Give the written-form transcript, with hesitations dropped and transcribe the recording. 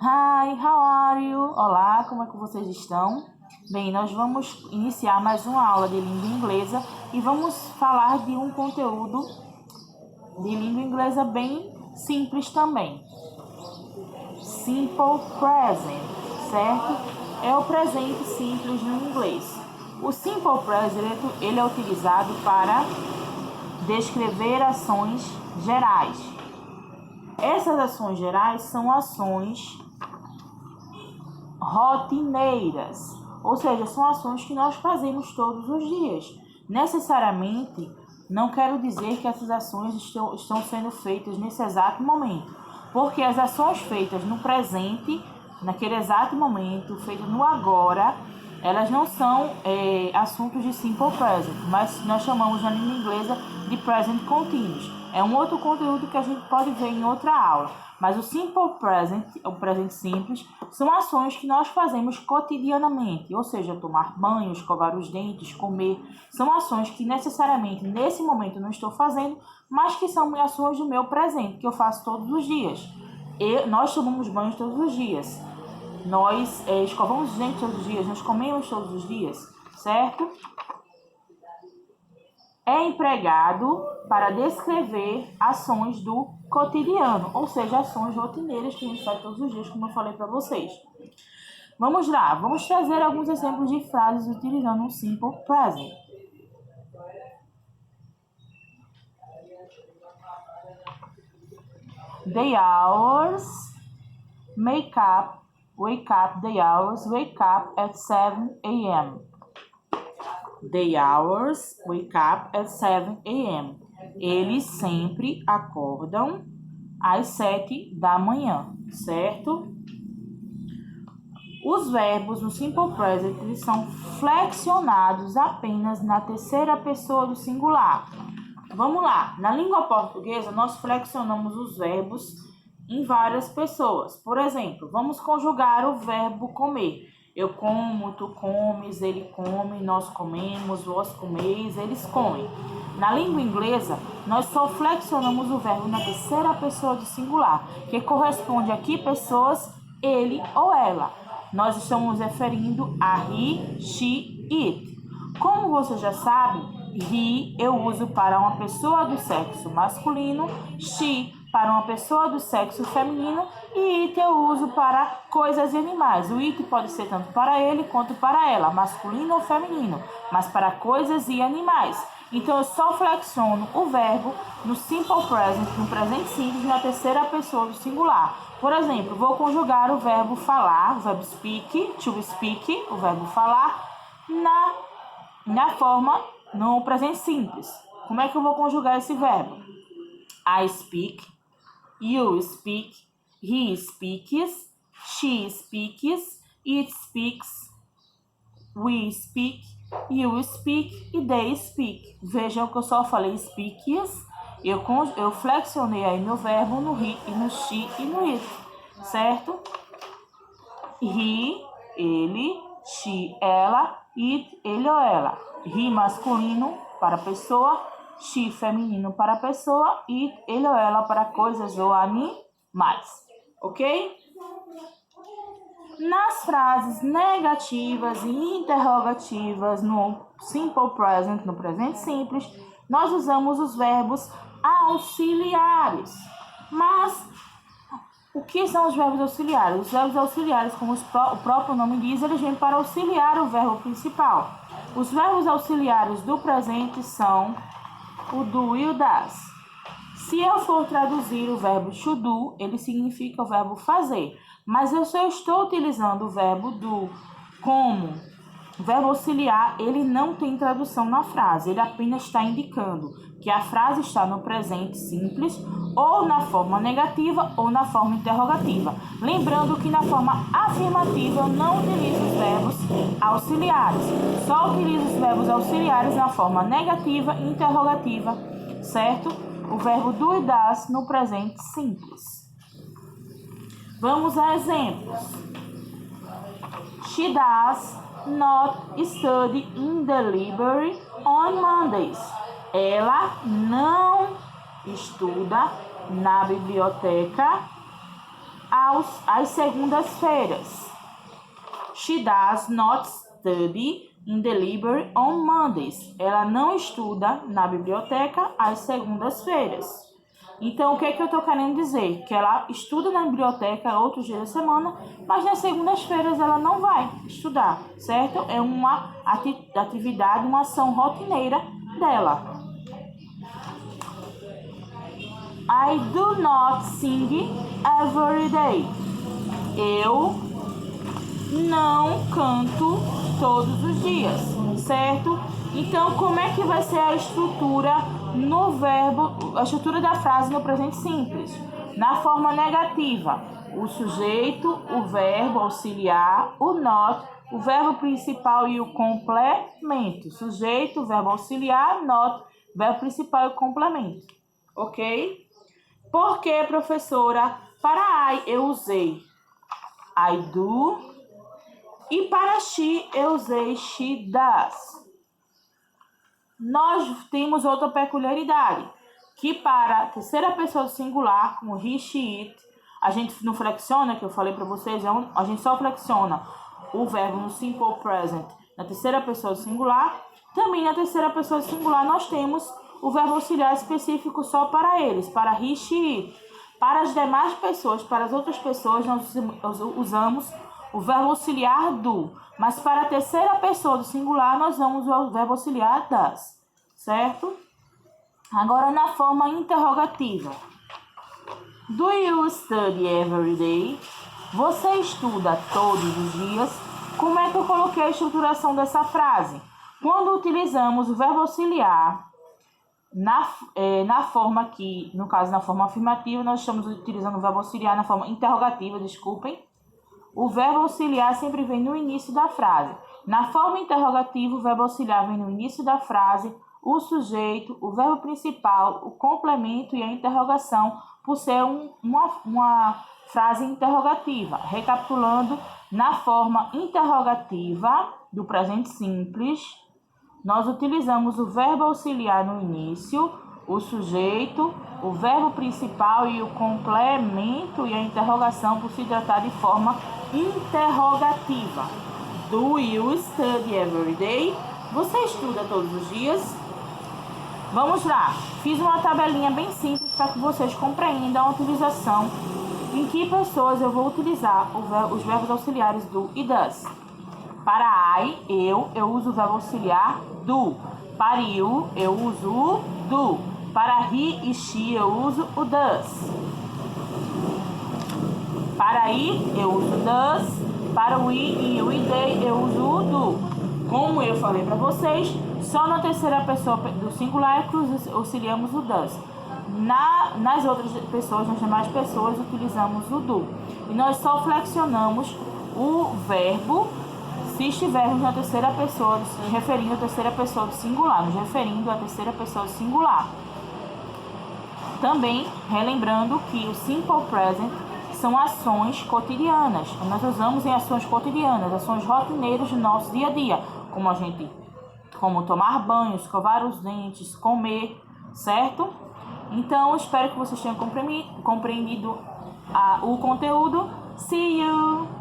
Hi, how are you? Olá, como é que vocês estão? Bem, nós vamos iniciar mais uma aula de língua inglesa e vamos falar de um conteúdo de língua inglesa bem simples também. Simple present, certo? É o presente simples no inglês. O simple present ele é utilizado para descrever ações gerais. Essas ações gerais são ações rotineiras, ou seja, são ações que nós fazemos todos os dias. Necessariamente, não quero dizer que essas ações estão sendo feitas nesse exato momento, porque as ações feitas no presente, naquele exato momento, feitas no agora, elas não são assuntos de simple present, mas nós chamamos na língua inglesa de present continuous. É um outro conteúdo que a gente pode ver em outra aula. Mas o simple present, o presente simples, são ações que nós fazemos cotidianamente, ou seja, tomar banho, escovar os dentes, comer. São ações que necessariamente nesse momento eu não estou fazendo, mas que são ações do meu presente, que eu faço todos os dias. Nós tomamos banho todos os dias, nós escovamos os dentes todos os dias, nós comemos todos os dias, certo? É empregado para descrever ações do cotidiano, ou seja, ações rotineiras que a gente faz todos os dias, como eu falei para vocês. Vamos lá, vamos trazer alguns exemplos de frases utilizando o simple present. The hours wake up at 7 a.m. The hours wake up at 7 a.m. Eles sempre acordam às 7 da manhã, certo? Os verbos no simple present eles são flexionados apenas na terceira pessoa do singular. Vamos lá, na língua portuguesa nós flexionamos os verbos em várias pessoas. Por exemplo, vamos conjugar o verbo comer. Eu como, tu comes, ele come, nós comemos, vós comeis, eles comem. Na língua inglesa, nós só flexionamos o verbo na terceira pessoa do singular, que corresponde aqui pessoas ele ou ela. Nós estamos referindo a he, she, it. Como você já sabe, he eu uso para uma pessoa do sexo masculino, she para uma pessoa do sexo feminino e it eu uso para coisas e animais. O it pode ser tanto para ele quanto para ela, masculino ou feminino, mas para coisas e animais. Então eu só flexiono o verbo no simple present, no presente simples, na terceira pessoa do singular. Por exemplo, vou conjugar o verbo falar, o verbo speak, to speak, o verbo falar, na forma no presente simples. Como é que eu vou conjugar esse verbo? I speak, you speak, he speaks, she speaks, it speaks, we speak, you speak e they speak. Vejam que eu só falei speaks, eu flexionei aí meu verbo no he, e no she e no it, certo? He, ele, she, ela, it, ele ou ela. He masculino para pessoa, she feminino para pessoa, it, ele ou ela para coisas ou animais, ok? Nas frases negativas e interrogativas no simple present, no presente simples, nós usamos os verbos auxiliares. Mas o que são os verbos auxiliares? Os verbos auxiliares, como o próprio nome diz, eles vêm para auxiliar o verbo principal. Os verbos auxiliares do presente são o do e o das. Se eu for traduzir o verbo to do, ele significa o verbo fazer. Mas eu só estou utilizando o verbo do como o verbo auxiliar, ele não tem tradução na frase. Ele apenas está indicando que a frase está no presente simples, ou na forma negativa, ou na forma interrogativa. Lembrando que na forma afirmativa eu não utilizo os verbos auxiliares. Só utilizo os verbos auxiliares na forma negativa e interrogativa, certo? O verbo do e das no presente simples. Vamos a exemplos. She does not study in the library on Mondays. Ela não estuda na biblioteca às segundas-feiras. She does not study in the library on Mondays. Ela não estuda na biblioteca às segundas-feiras. Então, o que é que eu estou querendo dizer? Que ela estuda na biblioteca outros dias da semana, mas nas segundas-feiras ela não vai estudar, certo? É uma atividade, uma ação rotineira dela. I do not sing every day. Eu não canto todos os dias, certo? Então, como é que vai ser a estrutura no verbo, a estrutura da frase no presente simples? Na forma negativa, o sujeito, o verbo auxiliar, o not, o verbo principal e o complemento. Sujeito, verbo auxiliar, not, verbo principal e o complemento. Ok? Por que, professora? Para I eu usei I do e para she eu usei she does. Nós temos outra peculiaridade, que para a terceira pessoa do singular, como he, she, it, a gente não flexiona, que eu falei para vocês, a gente só flexiona o verbo no simple present na terceira pessoa do singular. Também na terceira pessoa do singular nós temos o verbo auxiliar específico só para eles, para he, she, it. Para as demais pessoas, para as outras pessoas, nós usamos o verbo auxiliar do. Mas para a terceira pessoa do singular, nós usamos o verbo auxiliar das. Certo? Agora, na forma interrogativa. Do you study every day? Você estuda todos os dias? Como é que eu coloquei a estruturação dessa frase? Quando utilizamos o verbo auxiliar na forma aqui, no caso na forma afirmativa, nós estamos utilizando o verbo auxiliar na forma interrogativa, desculpem. O verbo auxiliar sempre vem no início da frase. Na forma interrogativa, o verbo auxiliar vem no início da frase, o sujeito, o verbo principal, o complemento e a interrogação, por ser uma frase interrogativa. Recapitulando, na forma interrogativa do presente simples, nós utilizamos o verbo auxiliar no início, o sujeito, o verbo principal e o complemento e a interrogação por se tratar de forma interrogativa. Do you study every day? Você estuda todos os dias? Vamos lá. Fiz uma tabelinha bem simples para que vocês compreendam a utilização em que pessoas eu vou utilizar os verbos auxiliares do e does. Para I, eu uso o verbo auxiliar do. Para you, eu uso o do. Para he e she, eu uso o does. Para it, eu uso does. Para o we e o they, eu uso o do. Como eu falei para vocês, só na terceira pessoa do singular é que auxiliamos o does. Nas outras pessoas, nas demais pessoas, utilizamos o do. E nós só flexionamos o verbo se estivermos na terceira pessoa, nos referindo à terceira pessoa do singular, nos referindo à terceira pessoa do singular. Também relembrando que o simple present são ações cotidianas. Nós usamos em ações cotidianas, ações rotineiras do nosso dia a dia, como tomar banho, escovar os dentes, comer, certo? Então, espero que vocês tenham compreendido o conteúdo. See you!